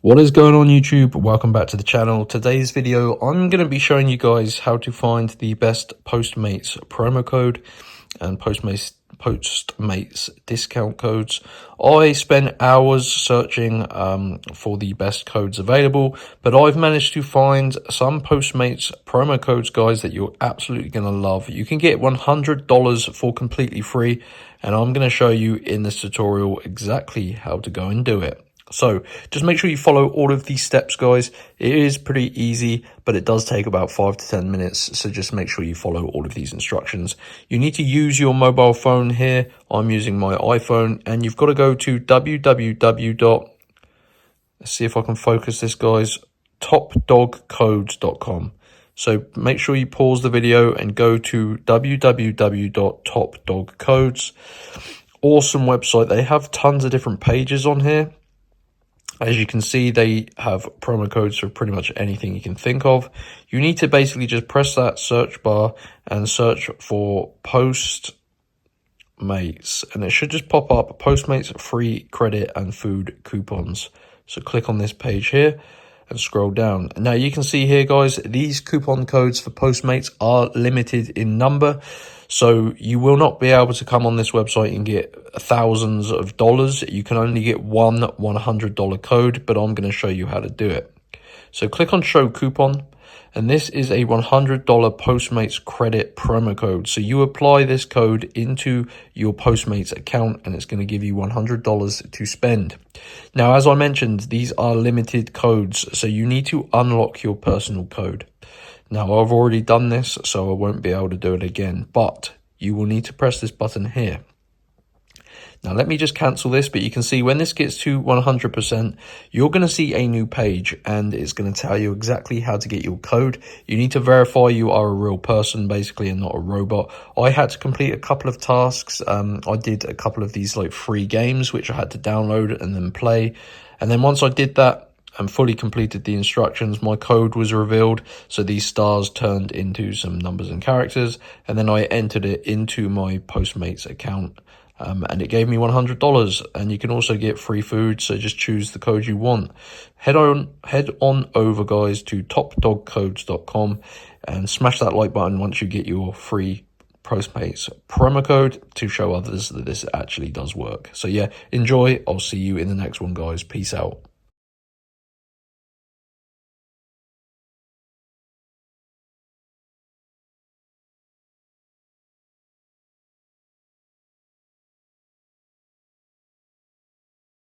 What is going on, YouTube? Welcome back to the channel. Today's video, I'm going to be showing you guys how to find the best Postmates promo code and Postmates discount codes. I spent hours searching for the best codes available, but I've managed to find some Postmates promo codes, guys, that you're absolutely going to love. You can get $100 for completely free, and I'm going to show you in this tutorial exactly how to go and do it. So just make sure you follow all of these steps, guys. It is pretty easy, but it does take about 5 to 10 minutes. So just make sure you follow all of these instructions. You need to use your mobile phone here. I'm using my iPhone, and you've got to go to let's see if I can focus this, guys, topdogcodes.com. So make sure you pause the video and go to www.topdogcodes. Awesome website. They have tons of different pages on here. As you can see, they have promo codes for pretty much anything you can think of. You need to basically just press that search bar and search for Postmates, and it should just pop up Postmates free credit and food coupons. So click on this page here and scroll down. Now you can see here, guys, these coupon codes for Postmates are limited in number. So you will not be able to come on this website and get thousands of dollars. You can only get one $100 code, but I'm going to show you how to do it. So click on show coupon, and this is a $100 Postmates credit promo code. So you apply this code into your Postmates account, and it's going to give you $100 to spend. Now, as I mentioned, these are limited codes, so you need to unlock your personal code. Now, I've already done this, so I won't be able to do it again, but you will need to press this button here. Now, let me just cancel this, but you can see when this gets to 100%, you're going to see a new page, and it's going to tell you exactly how to get your code. You need to verify you are a real person, basically, and not a robot. I had to complete a couple of tasks. I did a couple of these like free games, which I had to download and then play. And then once I did that and fully completed the instructions, my code was revealed. So these stars turned into some numbers and characters, and then I entered it into my Postmates account. And it gave me $100, and you can also get free food. So just choose the code you want. Head on over, guys, to topdogcodes.com and smash that like button once you get your free Postmates promo code to show others that this actually does work. So yeah, enjoy. I'll see you in the next one, guys. Peace out.